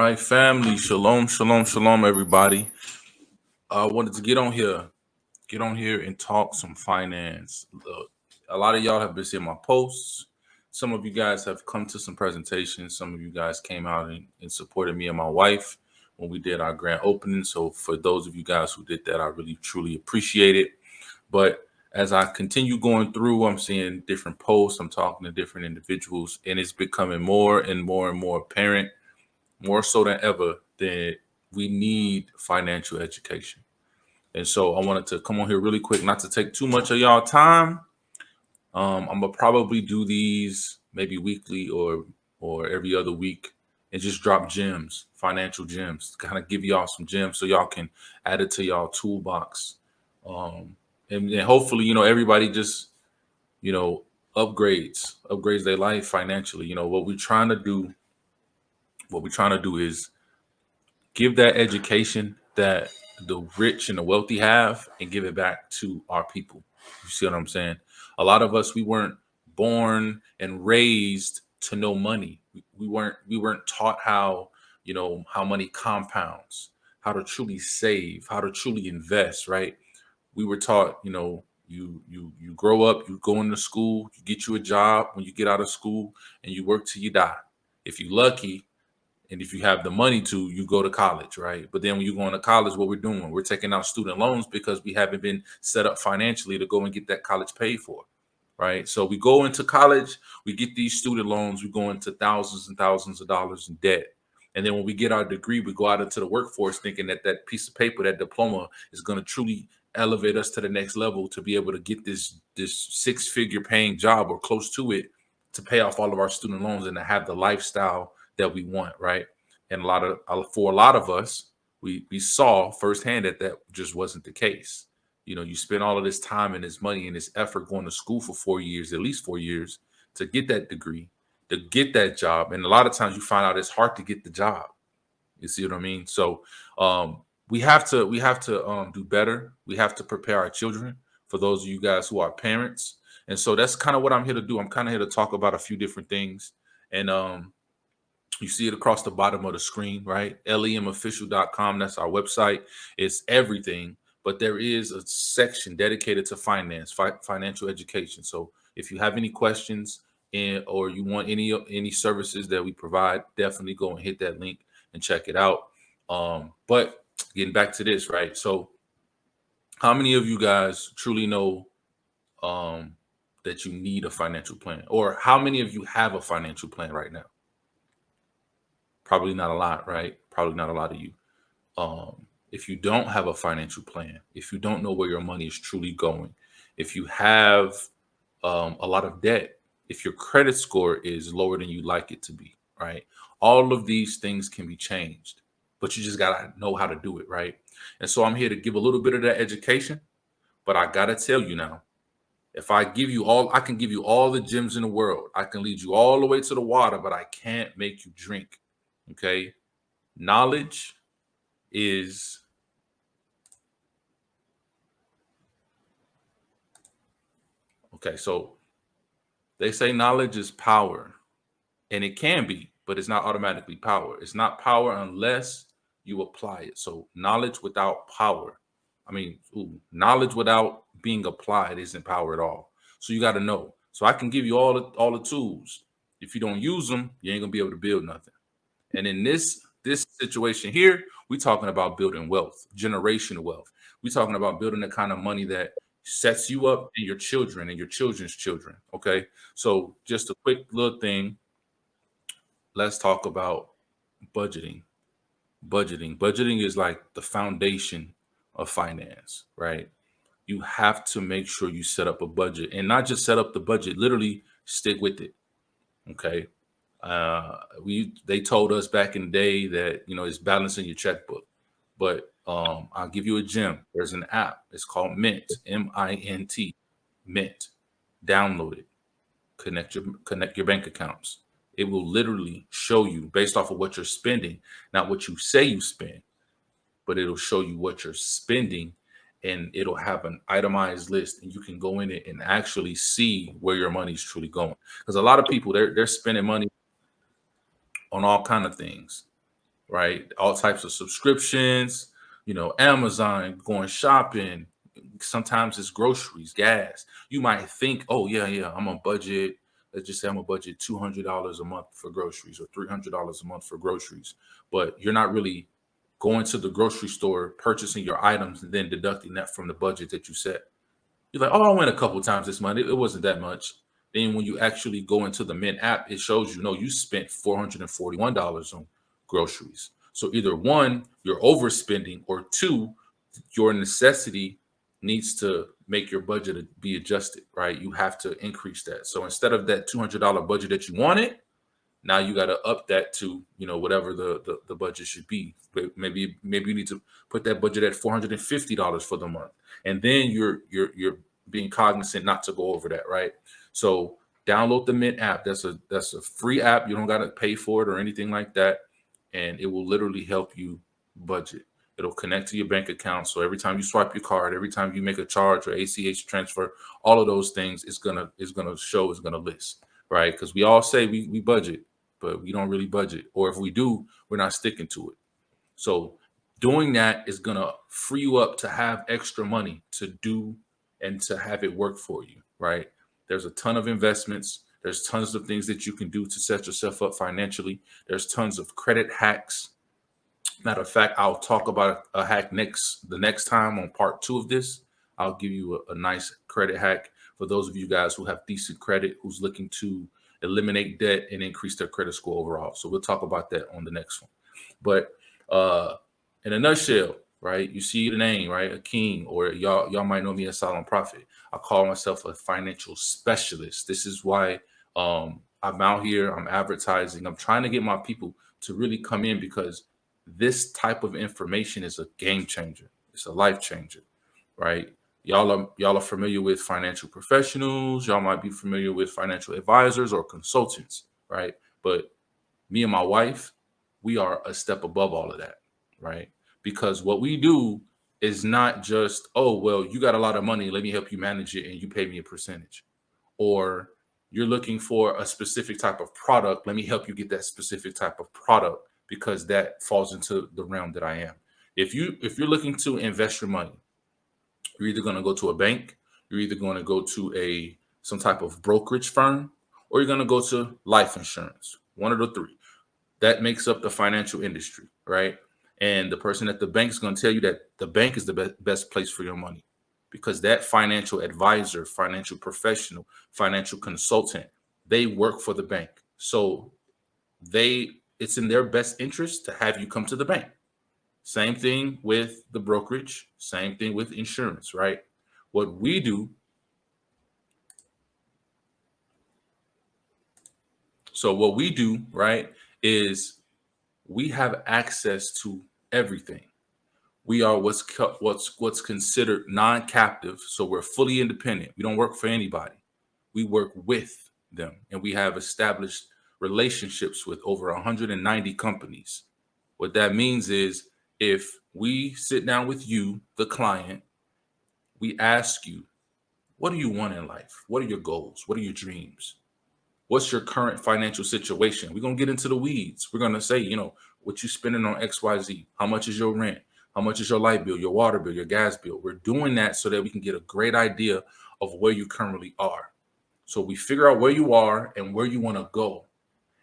right, family. Shalom, shalom, shalom, everybody. I wanted to get on here and talk some finance. Look, a lot of y'all have been seeing my posts. Some of you guys have come to some presentations. Some of you guys came out and supported me and my wife when we did our grand opening. So for those of you guys who did that, I really truly appreciate it. But as I continue going through, I'm seeing different posts. I'm talking to different individuals, and it's becoming more and more and more apparent, more so than ever, that we need financial education. And so I wanted to come on here really quick, not to take too much of y'all time. I'm gonna probably do these maybe weekly or every other week, and just drop gems, financial gems, kind of give y'all some gems so y'all can add it to y'all toolbox. Um, and then hopefully, everybody just you know upgrades their life financially. What we're trying to do is give that education that the rich and the wealthy have and give it back to our people. You see what I'm saying? A lot of us, we weren't born and raised to know money. We weren't taught how money compounds, how to truly save, how to truly invest, right? We were taught, you grow up, you go into school, you get you a job when you get out of school, and you work till you die. If you're lucky, and if you have the money to, you go to college, right? But then when you go into college, what we're doing, we're taking out student loans because we haven't been set up financially to go and get that college paid for, right? So we go into college, we get these student loans, we go into thousands and thousands of dollars in debt. And then when we get our degree, we go out into the workforce thinking that that piece of paper, that diploma, is going to truly elevate us to the next level to be able to get this six-figure paying job or close to it, to pay off all of our student loans and to have the lifestyle that we want, right? And for a lot of us, we saw firsthand that that just wasn't the case. You spend all of this time and this money and this effort going to school for 4 years, at least 4 years, to get that degree, to get that job, and a lot of times you find out it's hard to get the job. You see what I mean? So we have to do better. We have to prepare our children. For those of you guys who are parents, and so that's kind of what I'm here to do. I'm kind of here to talk about a few different things, and you see it across the bottom of the screen, right? lemofficial.com. That's our website. It's everything, but there is a section dedicated to financial education. So if you have any questions or you want any services that we provide, definitely go and hit that link and check it out. But getting back to this, right? So how many of you guys truly know um, that you need a financial plan, or how many of you have a financial plan right now? Probably not a lot, right? Probably not a lot of you. If you don't have a financial plan, if you don't know where your money is truly going, if you have a lot of debt, if your credit score is lower than you'd like it to be, right? All of these things can be changed, but you just gotta know how to do it, right? And so I'm here to give a little bit of that education, but I gotta tell you now, if I can give you all the gems in the world. I can lead you all the way to the water, but I can't make you drink. Okay? Knowledge is okay. So they say knowledge is power, and it can be, but it's not automatically power. It's not power unless you apply it. So knowledge without power, knowledge without being applied isn't power at all. So you got to know. So I can give you all the tools. If you don't use them, you ain't gonna be able to build nothing. And in this situation here, we're talking about building wealth, generational wealth. We're talking about building the kind of money that sets you up and your children and your children's children. Okay. So just a quick little thing. Let's talk about budgeting. Budgeting is like the foundation of finance, right? You have to make sure you set up a budget, and not just set up the budget, literally stick with it. Okay. We They told us back in the day that it's balancing your checkbook, but I'll give you a gem. There's an app. It's called Mint, Mint, Mint. Download it. Connect your bank accounts. It will literally show you based off of what you're spending, not what you say you spend, but it'll show you what you're spending, and it'll have an itemized list, and you can go in it and actually see where your money's truly going. Because a lot of people, they're spending money on all kind of things. right? All types of subscriptions, Amazon, going shopping. Sometimes it's groceries, gas. You might think, oh, yeah, yeah, I'm on budget. Let's just say I'm a budget $200 a month for groceries or $300 a month for groceries. But you're not really going to the grocery store, purchasing your items, and then deducting that from the budget that you set. You're like, oh, I went a couple times this month. It wasn't that much. Then when you actually go into the Mint app, it shows you, no, you spent $441 on groceries. So either one, you're overspending, or two, your necessity needs to make your budget be adjusted, right? You have to increase that. So instead of that $200 budget that you wanted, now you got to up that to whatever the budget should be. Maybe you need to put that budget at $450 for the month, and then you're being cognizant not to go over that, right? So download the Mint app. That's a free app. You don't got to pay for it or anything like that, and it will literally help you budget. It'll connect to your bank account, so every time you swipe your card, every time you make a charge or ACH transfer, all of those things is gonna show, is gonna list, right? Because we all say we budget, but we don't really budget. Or if we do, we're not sticking to it. So doing that is going to free you up to have extra money to do and to have it work for you, right? There's a ton of investments. There's tons of things that you can do to set yourself up financially. There's tons of credit hacks. Matter of fact, I'll talk about a hack the next time on part 2 of this. I'll give you a nice credit hack for those of you guys who have decent credit, who's looking to eliminate debt and increase their credit score overall. So we'll talk about that on the next one. But in a nutshell, right? You see the name, right? Akeem, or y'all might know me as Silent Prophet. I call myself a financial specialist. This is why I'm out here. I'm advertising. I'm trying to get my people to really come in, because this type of information is a game changer. It's a life changer, right? Y'all are familiar with financial professionals. Y'all might be familiar with financial advisors or consultants, right? But me and my wife, we are a step above all of that, right? Because what we do is not just, oh, well, you got a lot of money, let me help you manage it and you pay me a percentage. Or you're looking for a specific type of product, let me help you get that specific type of product, because that falls into the realm that I am. If you're looking to invest your money, you're either going to go to a bank, you're either going to go to some type of brokerage firm, or you're going to go to life insurance. One of the three. That makes up the financial industry, right? And the person at the bank is going to tell you that the bank is the best place for your money, because that financial advisor, financial professional, financial consultant, they work for the bank. So it's in their best interest to have you come to the bank. Same thing with the brokerage, same thing with insurance, right? What we do, right, is we have access to everything. We are what's considered non-captive, so we're fully independent. We don't work for anybody. We work with them, and we have established relationships with over 190 companies. What that means is, if we sit down with you, the client, we ask you, what do you want in life? What are your goals? What are your dreams? What's your current financial situation? We're going to get into the weeds. We're going to say, what you spending on XYZ? How much is your rent? How much is your light bill, your water bill, your gas bill? We're doing that so that we can get a great idea of where you currently are. So we figure out where you are and where you want to go.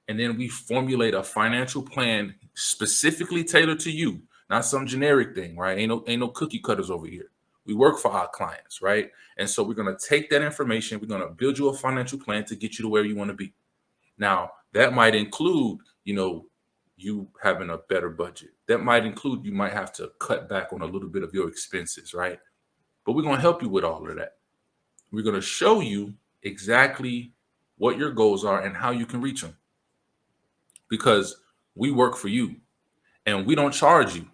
And then we formulate a financial plan specifically tailored to you, not some generic thing, right? Ain't no cookie cutters over here. We work for our clients, right? And so we're going to take that information, we're going to build you a financial plan to get you to where you want to be. Now, that might include, you having a better budget. That might include, you might have to cut back on a little bit of your expenses, right? But we're going to help you with all of that. We're going to show you exactly what your goals are and how you can reach them, because we work for you and we don't charge you.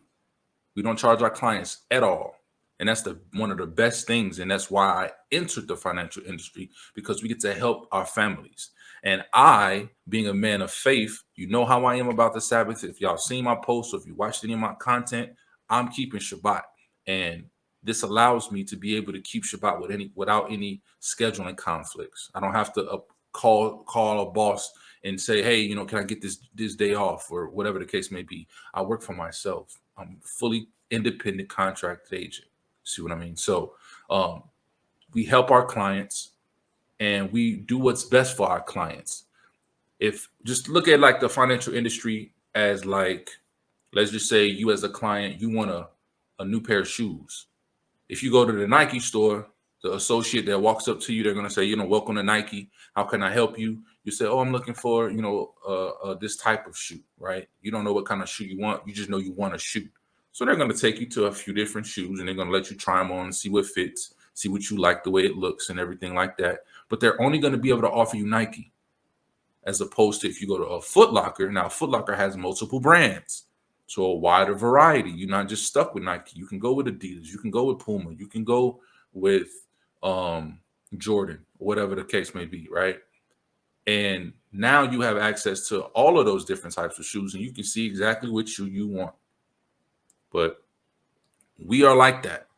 We don't charge our clients at all. And that's one of the best things. And that's why I entered the financial industry, because we get to help our families. And I, being a man of faith, you know how I am about the Sabbath. If y'all seen my posts, or if you watched any of my content, I'm keeping Shabbat. And this allows me to be able to keep Shabbat without any scheduling conflicts. I don't have to call a boss and say, hey, can I get this day off or whatever the case may be. I work for myself. I'm fully independent contracted agent. See what I mean? So we help our clients and we do what's best for our clients. If just look at like the financial industry as like, let's just say you as a client, you want a new pair of shoes. If you go to the Nike store, the associate that walks up to you, they're going to say, welcome to Nike. How can I help you? You say, oh, I'm looking for, this type of shoe, right? You don't know what kind of shoe you want. You just know you want a shoe. So they're going to take you to a few different shoes and they're going to let you try them on, see what fits, see what you like, the way it looks and everything like that. But they're only going to be able to offer you Nike, as opposed to if you go to a Foot Locker. Now, Foot Locker has multiple brands. So a wider variety. You're not just stuck with Nike. You can go with Adidas. You can go with Puma. You can go with Jordan, whatever the case may be, right? And now you have access to all of those different types of shoes, and you can see exactly what shoe you want. But we are like that.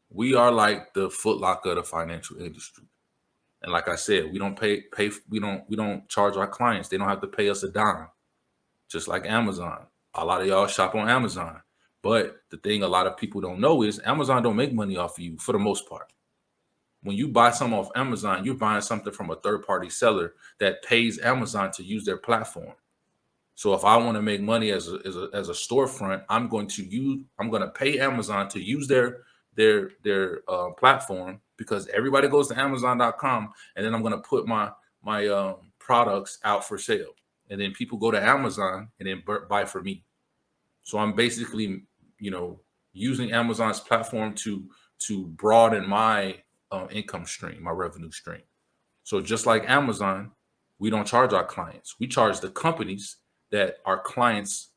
We are like the Foot Locker of the financial industry. And like I said, we don't we don't charge our clients. They don't have to pay us a dime, just like Amazon. A lot of y'all shop on Amazon. But the thing a lot of people don't know is Amazon don't make money off of you for the most part. When you buy something off Amazon, you're buying something from a third-party seller that pays Amazon to use their platform. So if I want to make money as a storefront, I'm going to pay Amazon to use their platform, because everybody goes to Amazon.com, and then I'm going to put my products out for sale, and then people go to Amazon and then buy for me. So I'm basically, using Amazon's platform to broaden my income stream, my revenue stream. So just like Amazon, we don't charge our clients. We charge the companies that our clients,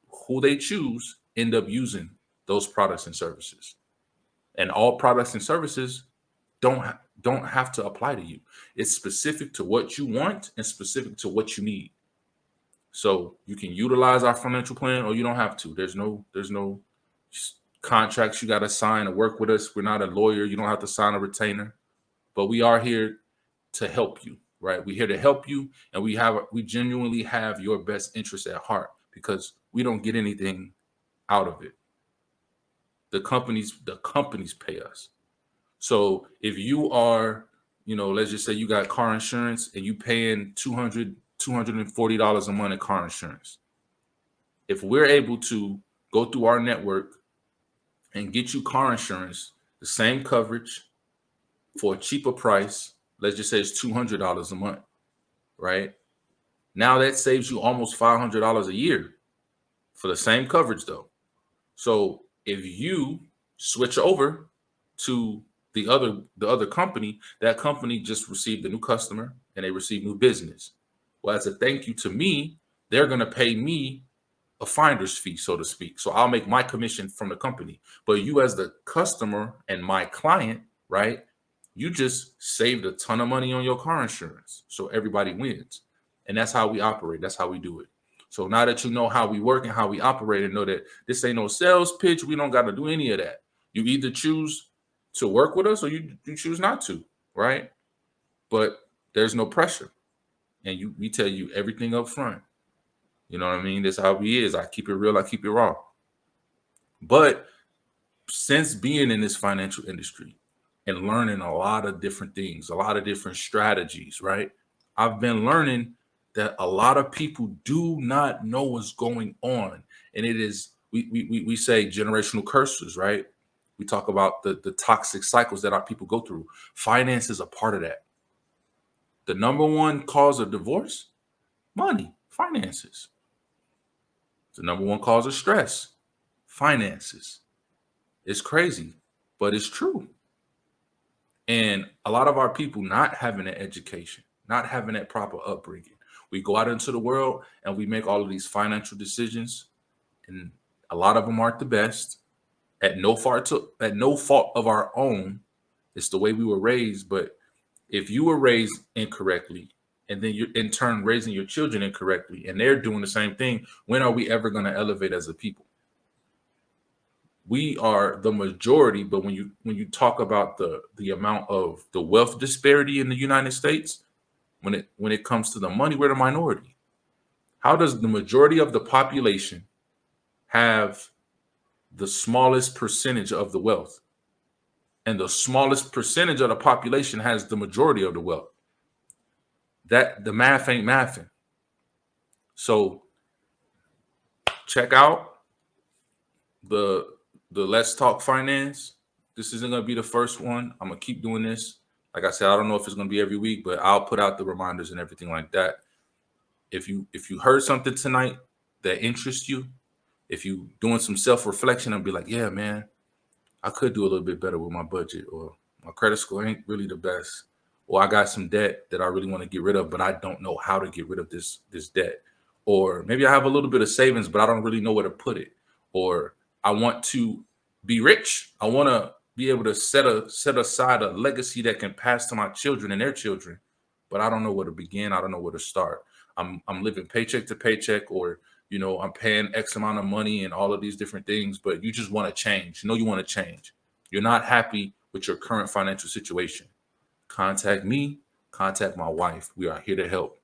who they choose, end up using those products and services. And all products and services don't have to apply to you. It's specific to what you want and specific to what you need. So you can utilize our financial plan, or you don't have to. There's no contracts you got to sign to work with us. We're not a lawyer. You don't have to sign a retainer, but we are here to help you, right? We're here to help you, and we genuinely have your best interest at heart, because we don't get anything out of it. The companies pay us. So if you are, let's just say you got car insurance and you paying $240 a month in car insurance. If we're able to go through our network and get you car insurance, the same coverage for a cheaper price, let's just say it's $200 a month, right? Now that saves you almost $500 a year for the same coverage though. So if you switch over to the other company, that company just received a new customer and they received new business. Well, as a thank you to me, they're going to pay me a finder's fee, so to speak. So I'll make my commission from the company. But you as the customer and my client, right, you just saved a ton of money on your car insurance. So everybody wins. And that's how we operate. That's how we do it. So now that you know how we work and how we operate, and know that this ain't no sales pitch, we don't got to do any of that. You either choose to work with us or you choose not to, right? But there's no pressure. And we tell you everything up front. You know what I mean? That's how we is. I keep it real. I keep it raw. But since being in this financial industry and learning a lot of different things, a lot of different strategies, right? I've been learning that a lot of people do not know what's going on. And it is, we say generational curses, right? We talk about the toxic cycles that our people go through. Finance is a part of that. The number one cause of divorce, money, finances. The number one cause of stress, finances. It's crazy, but it's true. And a lot of our people not having an education, not having that proper upbringing. We go out into the world and we make all of these financial decisions, and a lot of them aren't the best. At no fault of our own. It's the way we were raised. But if you were raised incorrectly, and then you're in turn raising your children incorrectly, and they're doing the same thing, when are we ever going to elevate as a people? We are the majority, but when you talk about the amount of the wealth disparity in the United States, when it comes to the money, we're the minority. How does the majority of the population have the smallest percentage of the wealth? And the smallest percentage of the population has the majority of the wealth. That the math ain't mathing. So check out the Let's Talk Finance. This isn't gonna be the first one. I'm gonna keep doing this. Like I said, I don't know if it's gonna be every week, but I'll put out the reminders and everything like that. If you heard something tonight that interests you, if you doing some self-reflection and be like, yeah, man, I could do a little bit better with my budget, or my credit score ain't really the best, or I got some debt that I really want to get rid of, but I don't know how to get rid of this debt, or maybe I have a little bit of savings, but I don't really know where to put it, or I want to be rich. I want to be able to set aside a legacy that can pass to my children and their children, but I don't know where to begin. I don't know where to start. I'm living paycheck to paycheck, or I'm paying X amount of money and all of these different things, but you just want to change. You want to change. You're not happy with your current financial situation. Contact me, contact my wife. We are here to help.